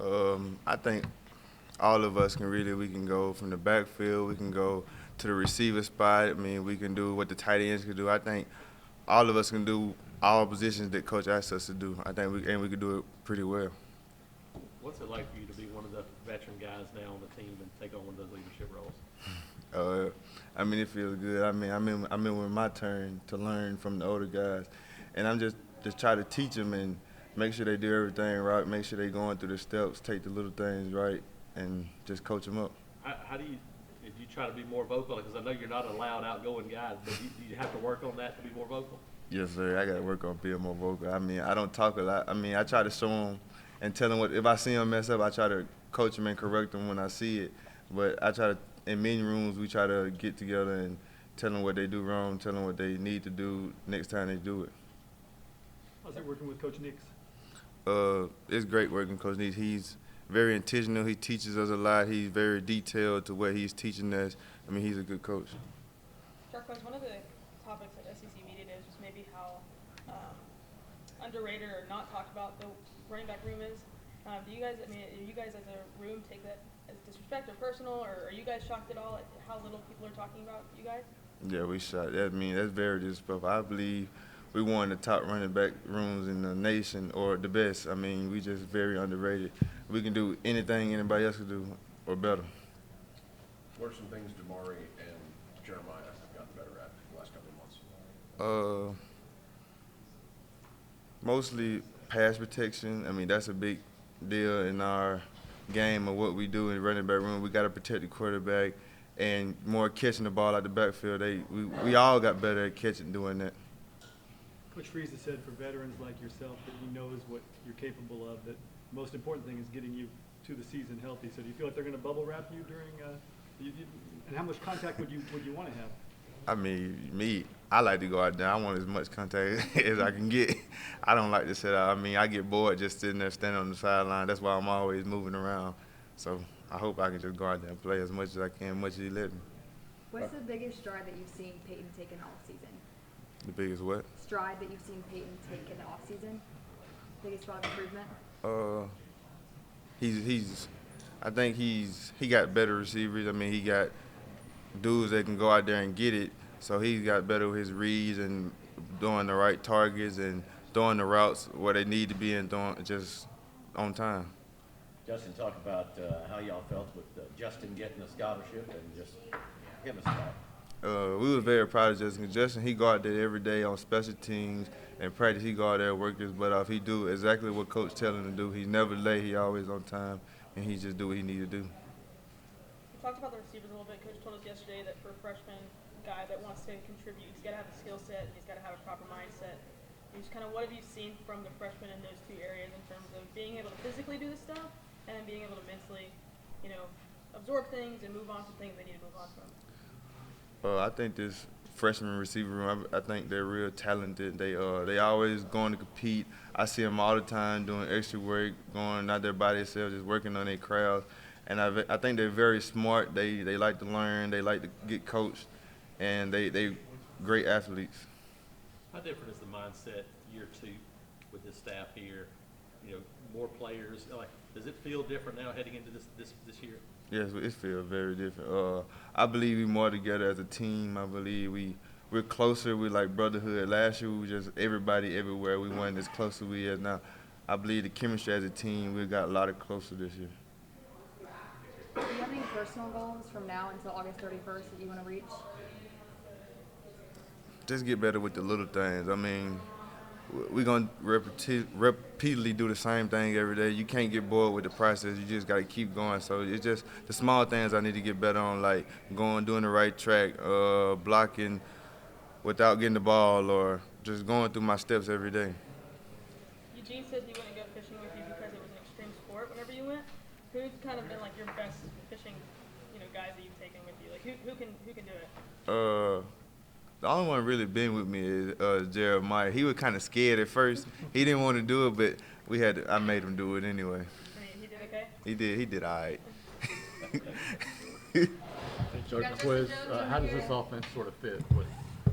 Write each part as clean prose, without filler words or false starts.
I think all of us we can go from the backfield, we can go to the receiver spot. I mean, we can do what the tight ends can do. I think all of us can do all positions that coach asks us to do. I think we can do it pretty well. What's it like for you to be one of the veteran guys now on the team and take on one of those leadership roles? I mean, it feels good. I mean, I'm in with my turn to learn from the older guys, and I'm just try to teach them and make sure they do everything right, make sure they're going through the steps, take the little things right, and just coach them up. How do you try to be more vocal? Because I know you're not a loud, outgoing guy, but do you have to work on that to be more vocal? Yes, sir. I got to work on being more vocal. I mean, I don't talk a lot. I mean, I try to show them and tell them if I see them mess up, I try to coach them and correct them when I see it. But I try to, in meeting rooms, we try to get together and tell them what they do wrong, tell them what they need to do next time they do it. How's it working with Coach Nix? It's great working with Coach Nix. He's very intentional. He teaches us a lot. He's very detailed to what he's teaching us. I mean, he's a good coach. Jaquez, one of the topics at SEC Media Days was maybe how underrated or not talked about the running back room is. Do you guys as a room take that as disrespect or personal, or are you guys shocked at all at how little people are talking about you guys? Yeah, we shocked. I mean, that's very disrespectful. I believe we one of the top running back rooms in the nation, or the best. I mean, we just very underrated. We can do anything anybody else can do, or better. What are some things Damari and Jeremiah have gotten better at the last couple of months? Mostly pass protection. I mean, that's a big deal in our game of what we do in the running back room. We got to protect the quarterback and more catching the ball out the backfield. We all got better at catching, doing that. Coach Freeze has said for veterans like yourself that he knows what you're capable of, that the most important thing is getting you to the season healthy. So do you feel like they're going to bubble wrap you during and how much contact would you want to have? I mean, I like to go out there. I want as much contact as I can get. I don't like to sit out. I mean, I get bored just sitting there standing on the sideline. That's why I'm always moving around. So I hope I can just go out there and play as much as I can, as much as he let me. What's the biggest stride that you've seen Peyton take in the offseason? The biggest what? Stride that you've seen Peyton take in the offseason? Biggest stride of improvement? I think he got better receivers. I mean, he got dudes that can go out there and get it. So he's got better with his reads and doing the right targets and throwing the routes where they need to be and throwing just on time. Justin, talk about how y'all felt with Justin getting a scholarship and just give us that. We were very proud of Justin. Justin, he go out there every day on special teams and practice. He go out there and work his butt off. He do exactly what coach tell him to do. He's never late. He always on time, and he just do what he need to do. We talked about the receivers a little bit. Coach told us yesterday that for a freshman guy that wants to contribute, he's got to have a skill set and he's got to have a proper mindset. And just kind of what have you seen from the freshmen in those two areas in terms of being able to physically do the stuff and being able to mentally, absorb things and move on to things they need to move on from? I think this freshman receiver room, I think they're real talented. They always going to compete. I see them all the time doing extra work, going out there by themselves, just working on their craft. And I think they're very smart. They like to learn. They like to get coached, and they great athletes. How different is the mindset year two with this staff here? More players. Does it feel different now heading into this year? Yes, it feels very different. I believe we're more together as a team. I believe we're closer. We're like brotherhood. Last year we were just everybody everywhere. We weren't as close as we are now. I believe the chemistry as a team, we got a lot closer this year. Do you have any personal goals from now until August 31st that you want to reach? Just get better with the little things. I mean, we're going to repeatedly do the same thing every day. You can't get bored with the process. You just got to keep going. So it's just the small things I need to get better on, like doing the right track, blocking without getting the ball, or just going through my steps every day. Eugene said he wouldn't go fishing with you because it was an extreme sport whenever you went. Who's kind of been like your best fishing, guys that you've taken with you? Like who can do it? The only one really been with me is Jeremiah. He was kind of scared at first. He didn't want to do it, but I made him do it anyway. He did okay? He did all right. Jaquez, how does this offense sort of fit with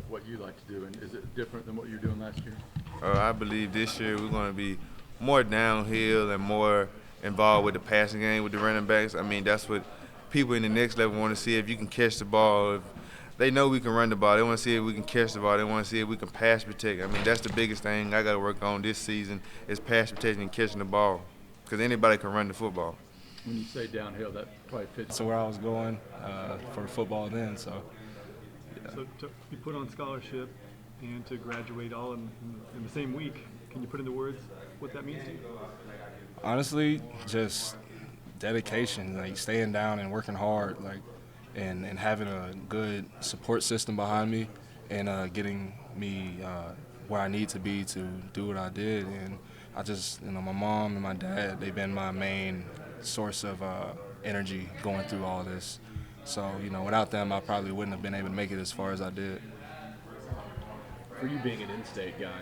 what you like to do, and is it different than what you were doing last year? I believe this year we're going to be more downhill and more involved with the passing game with the running backs. I mean, that's what people in the next level want to see, if you can catch the ball. If they know we can run the ball. They want to see if we can catch the ball. They want to see if we can pass protect. I mean, that's the biggest thing I got to work on this season is pass protection and catching the ball, because anybody can run the football. When you say downhill, that probably fits. So where I was going for football then, so. So to be put on scholarship and to graduate all in the same week, can you put into words what that means to you? Honestly, just dedication, like staying down and working hard, like, and having a good support system behind me, and getting me where I need to be to do what I did. And I just, my mom and my dad, they've been my main source of energy going through all this. So, without them, I probably wouldn't have been able to make it as far as I did. For you being an in-state guy,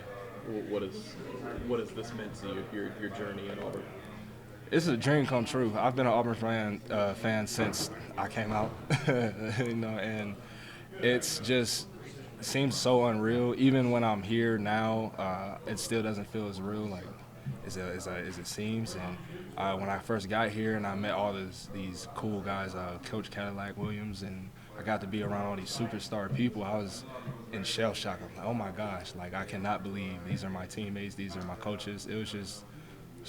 what has this meant to you, your journey in Auburn? It's a dream come true. I've been an Auburn fan since I came out, and it seems so unreal. Even when I'm here now, it still doesn't feel as real, like as it seems. And when I first got here and I met all these cool guys, Coach Cadillac Williams, and I got to be around all these superstar people, I was in shell shock. I'm like, oh my gosh, like I cannot believe these are my teammates, these are my coaches. It was just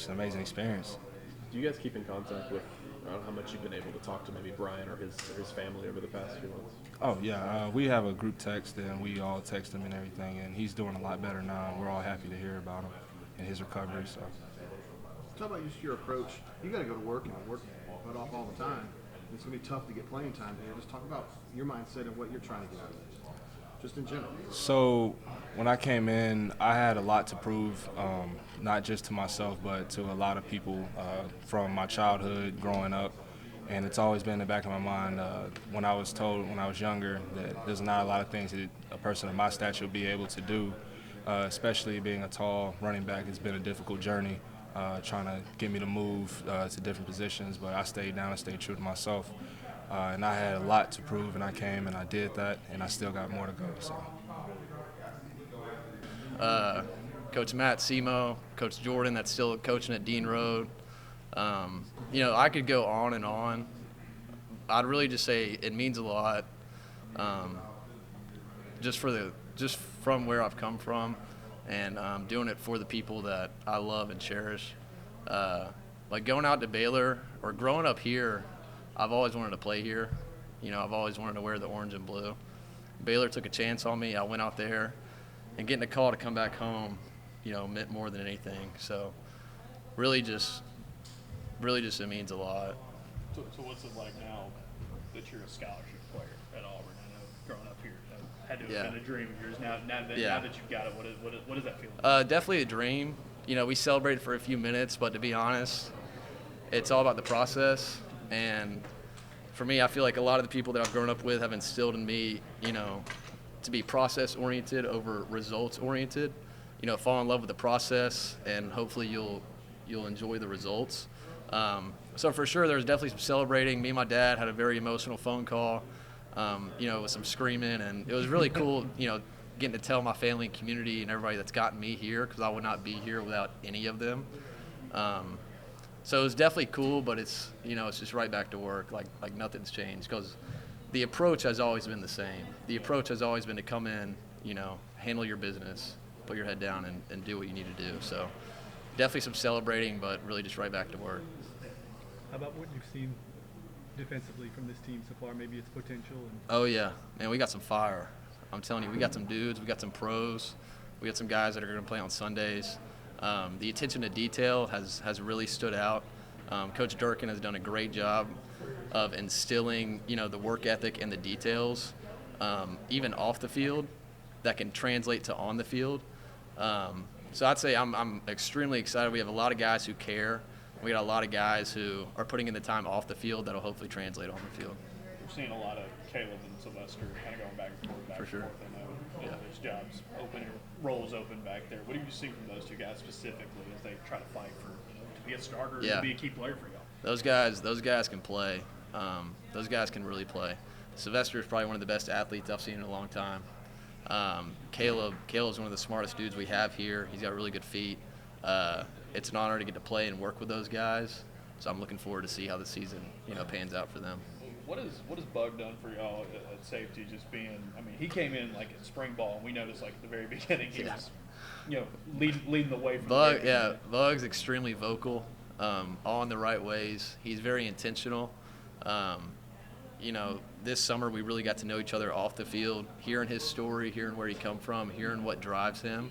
an amazing experience. Do you guys keep in contact with, I don't know how much you've been able to talk to maybe Brian or his family over the past few months? Oh yeah, we have a group text and we all text him and everything, and he's doing a lot better now, and we're all happy to hear about him and his recovery. So. Talk about just your approach. You got to go to work and work butt off all the time. It's going to be tough to get playing time here. Just talk about your mindset and what you're trying to get out of this, just in general. So when I came in, I had a lot to prove, not just to myself, but to a lot of people from my childhood growing up. And it's always been in the back of my mind when I was told when I was younger that there's not a lot of things that a person of my stature will be able to do, especially being a tall running back. It's been a difficult journey. Trying to get me to move to different positions, but I stayed down and stayed true to myself. And I had a lot to prove, and I came and I did that, and I still got more to go. So. Coach Matt Semo, Coach Jordan, that's still coaching at Dean Road. I could go on and on. I'd really just say it means a lot, just from where I've come from. And doing it for the people that I love and cherish. Like going out to Baylor or growing up here, I've always wanted to play here. I've always wanted to wear the orange and blue. Baylor took a chance on me. I went out there, and getting a call to come back home, meant more than anything. So really just it means a lot. So what's it like now that you're a scholarship player at Auburn? I know growing up here, had to have been a dream of yours. Now that you've got it, what does that feel like? Definitely a dream. We celebrated for a few minutes, but to be honest, it's all about the process. And for me, I feel like a lot of the people that I've grown up with have instilled in me, to be process-oriented over results-oriented. Fall in love with the process, and hopefully you'll enjoy the results. So for sure, there's definitely some celebrating. Me and my dad had a very emotional phone call. With some screaming, and it was really cool, getting to tell my family and community and everybody that's gotten me here, because I would not be here without any of them. So it was definitely cool, but it's just right back to work, like nothing's changed, because the approach has always been the same. The approach has always been to come in, handle your business, put your head down, and do what you need to do. So definitely some celebrating, but really just right back to work. How about what you've seen defensively from this team so far, maybe its potential? Oh yeah, man, we got some fire. I'm telling you, we got some dudes, we got some pros, we got some guys that are going to play on Sundays. The attention to detail has really stood out. Coach Durkin has done a great job of instilling, the work ethic and the details, even off the field, that can translate to on the field. So I'd say I'm extremely excited. We have a lot of guys who care. We got a lot of guys who are putting in the time off the field that'll hopefully translate on the field. We're seeing a lot of Caleb and Sylvester kind of going back and forth, For sure. I know there's jobs open, roles open back there. What do you see from those two guys specifically as they try to fight for to be a starter, to be a key player for y'all? Those guys can play. Those guys can really play. Sylvester is probably one of the best athletes I've seen in a long time. Caleb's one of the smartest dudes we have here. He's got really good feet. It's an honor to get to play and work with those guys. So I'm looking forward to see how the season, pans out for them. What has Bug done for y'all at safety? Just being, I mean, he came in like at spring ball, and we noticed like at the very beginning he was, leading the way. From Bug, the yeah, Bug's extremely vocal, all in the right ways. He's very intentional. This summer we really got to know each other off the field, hearing his story, hearing where he come from, hearing what drives him,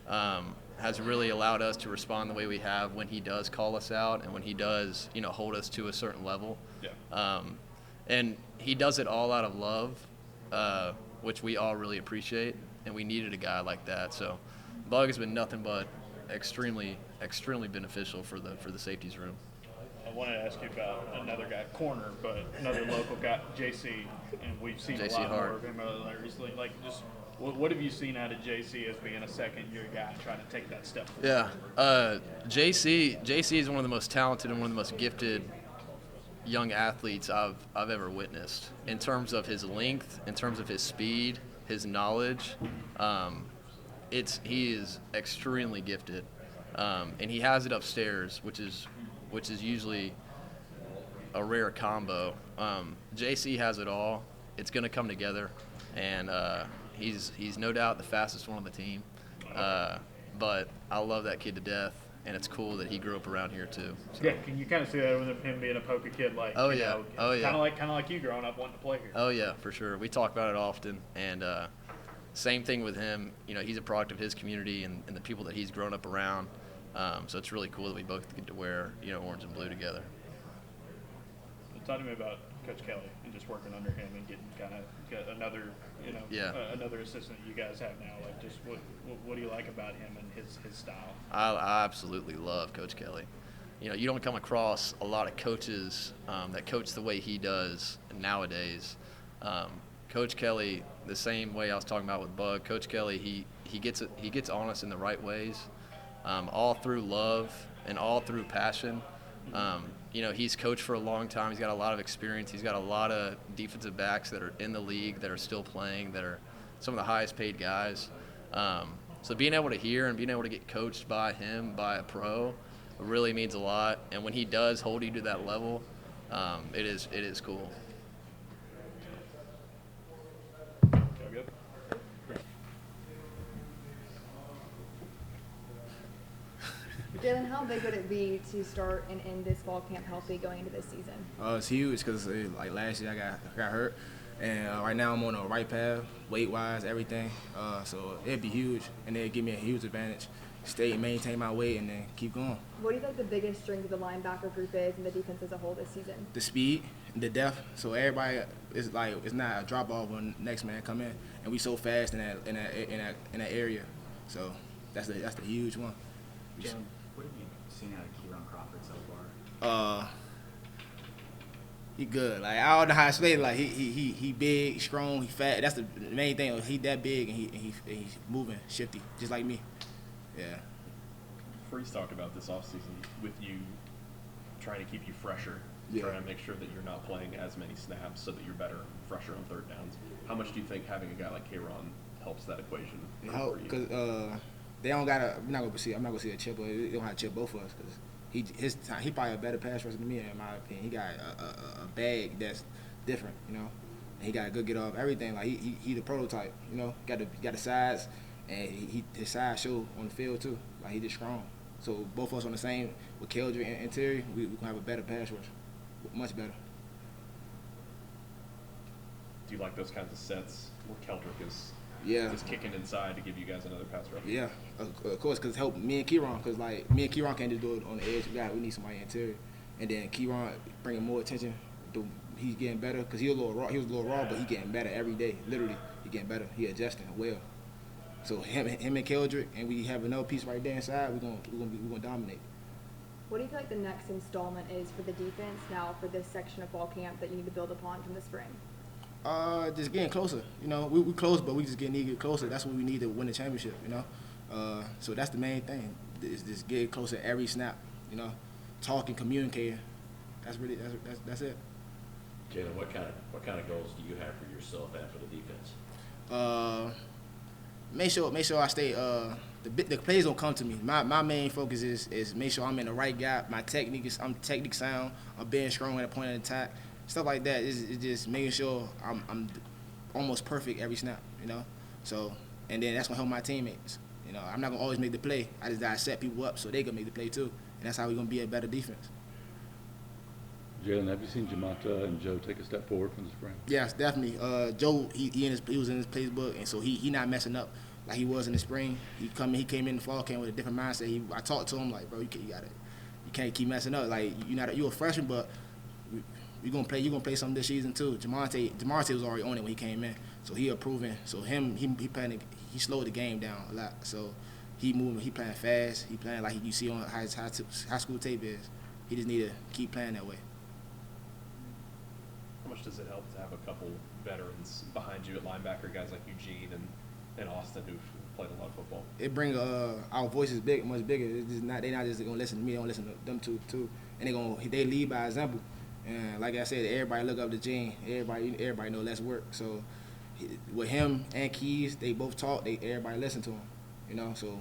has really allowed us to respond the way we have when he does call us out and when he does, hold us to a certain level. Yeah. And he does it all out of love, which we all really appreciate, and we needed a guy like that. So Bug has been nothing but extremely, extremely beneficial for the safeties room. I wanted to ask you about another guy, corner, but another local guy, JC, and we've seen JC a lot Hart. more of him recently. Like, just what have you seen out of JC as being a second-year guy trying to take that step forward? Yeah, JC is one of the most talented and one of the most gifted young athletes I've ever witnessed in terms of his length, in terms of his speed, his knowledge. He is extremely gifted, and he has it upstairs, which is usually a rare combo. JC has it all. It's going to come together, and he's no doubt the fastest one on the team. But I love that kid to death, and it's cool that he grew up around here too. So. Yeah, can you kind of see that with him being a poker kid, like Oh yeah. kind of like you growing up wanting to play here. Oh yeah, for sure. We talk about it often, and same thing with him. He's a product of his community and the people that he's grown up around. So it's really cool that we both get to wear orange and blue together. Talk to me about Coach Kelly and just working under him and getting kind of another another assistant you guys have now. Like, just what do you like about him and his style? I absolutely love Coach Kelly. You don't come across a lot of coaches that coach the way he does nowadays. Coach Kelly, the same way I was talking about with Bug, Coach Kelly, he gets on us in the right ways, all through love and all through passion. He's coached for a long time. He's got a lot of experience. He's got a lot of defensive backs that are in the league that are still playing, that are some of the highest paid guys. So being able to hear and being able to get coached by him, by a pro, really means a lot. And when he does hold you to that level, it is cool. Jalen, how big would it be to start and end this fall camp healthy going into this season? It's huge because like last year I got hurt, and right now I'm on the right path, weight-wise, everything. So it'd be huge, and it'd give me a huge advantage. Stay and maintain my weight, and then keep going. What do you think the biggest strength of the linebacker group is and the defense as a whole this season? The speed, the depth. So everybody is like it's not a drop off when the next man come in, and we so fast in that area. So that's the huge one. Jalen, what have you seen out of Kieran Crawford so far? He good. Like I don't know how to explain it. Like he big, strong, he fat. That's the main thing. He that big and he's moving, shifty, just like me. Yeah. Freeze talked about this offseason with you trying to keep you fresher, trying to make sure that you're not playing as many snaps so that you're better, fresher on third downs. How much do you think having a guy like Kieran helps that equation for you? Because they don't got I'm not gonna see a chip, but they don't have to chip both of us because he probably a better pass rusher than me in my opinion. He got a bag that's different, And he got a good get off everything. Like he the prototype, Got the size, and his size show on the field too. Like he just strong. So both of us on the same with Keldrick and Terry, we gonna have a better pass rush, much better. Do you like those kinds of sets where Keldrick is kicking inside to give you guys another pass rush? Yeah, of course, because help me and Kieran, because like me and Kieran can't just do it on the edge. We need somebody interior, and then Kieran bringing more attention. He's getting better because he was a little raw, but he getting better every day. Literally, he getting better. He adjusting well. So him and Keldrick, and we have another piece right there inside. We're gonna dominate. What do you feel like the next installment is for the defense now for this section of fall camp that you need to build upon from the spring? Just getting closer. We close, but we just need to get closer. That's what we need to win the championship. So that's the main thing. Is just getting closer every snap. Talking, communicating. That's it. Jalen, what kind of goals do you have for yourself and for the defense? make sure I stay. The plays don't come to me. My main focus is make sure I'm in the right gap. I'm technique sound. I'm being strong at a point of attack. Stuff like that. It's just making sure I'm almost perfect every snap. You know. So and then that's gonna help my teammates. You know, I'm not gonna always make the play. I just gotta set people up so they can make the play too. And that's how we're gonna be a better defense. Jalen, have you seen Jamanta and Joe take a step forward from the spring? Yes, definitely. Joe, he was in his playbook, and so he not messing up like he was in the spring. He came in the fall, came with a different mindset. I talked to him like, bro, you can't keep messing up. Like you're a freshman, but you're gonna play something this season too. Jamante was already on it when he came in, so he approving. So he slowed the game down a lot. So he moving, he playing fast, he playing like you see on high school tape is. He just need to keep playing that way. How much does it help to have a couple veterans behind you at linebacker, guys like Eugene and Austin who've played a lot of football? It brings our voices much bigger. It's just they're not just gonna listen to me, they don't listen to them too. And they lead by example. And like I said, everybody look up to Gene. Everybody know let's work. So with him and Keys, they both talk. Everybody listen to him. You know, so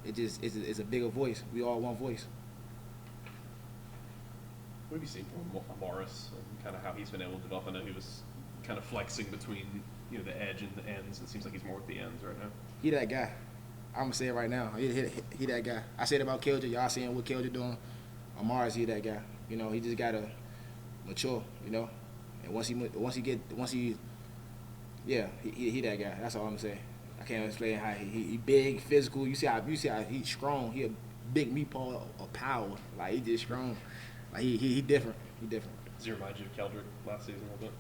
it's a bigger voice. We all one voice. What have you seen from Morris and kind of how he's been able to develop? I know he was kind of flexing between the edge and the ends. It seems like he's more with the ends right now. He that guy. I'm gonna say it right now. He that guy. I said about Keldrick. Y'all seeing what Keldrick doing. Morris, he that guy. You know, he just gotta mature. You know, and once he that guy. That's all I'm gonna say. I can't explain how he big, physical. You see how he's strong. He a big meatball of power. Like he just strong. Like he different. He different. Does he remind you of Keldrick last season a little bit?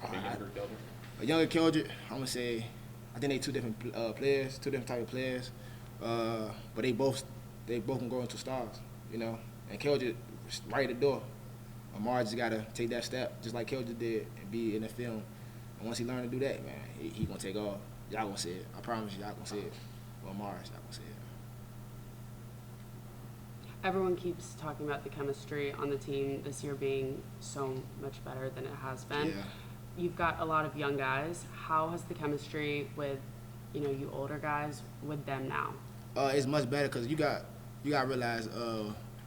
A younger Keldrick? A younger Keldrick, I'm gonna say, I think they two different players, two different type of players. But they both can grow into stars, you know. And Keldrick right at the door. Amar just gotta take that step, just like Keldrick did, and be in the film. And once he learn to do that, man, he gonna take off. Y'all gonna see it. I promise you, y'all gonna see it. Well, Amar, y'all gonna see it. Everyone keeps talking about the chemistry on the team this year being so much better than it has been. Yeah. You've got a lot of young guys. How has the chemistry with, you older guys with them now? It's much better because you got to realize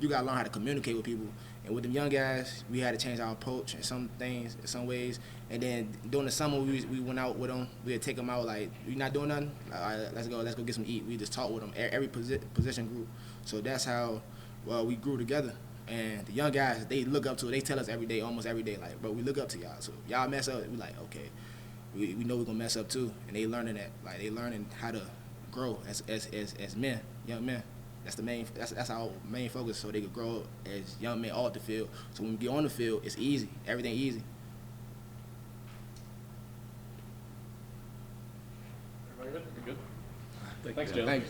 you got to learn how to communicate with people. And with them young guys, we had to change our approach in some things, in some ways. And then during the summer, we went out with them. We would take them out like, "You not doing nothing? All right, let's go get some eat." We just talk with them, every position group. So that's how we grew together. And the young guys, they look up to it. They tell us every day, almost every day, like, "Bro, we look up to y'all. So if y'all mess up, we like, okay, we know we're gonna mess up too." And they learning that, like they learning how to grow as men, young men. That's our main focus, so they could grow as young men off the field. So when we get on the field, it's easy, everything easy. Everybody good? Thanks, Jalen. Thanks.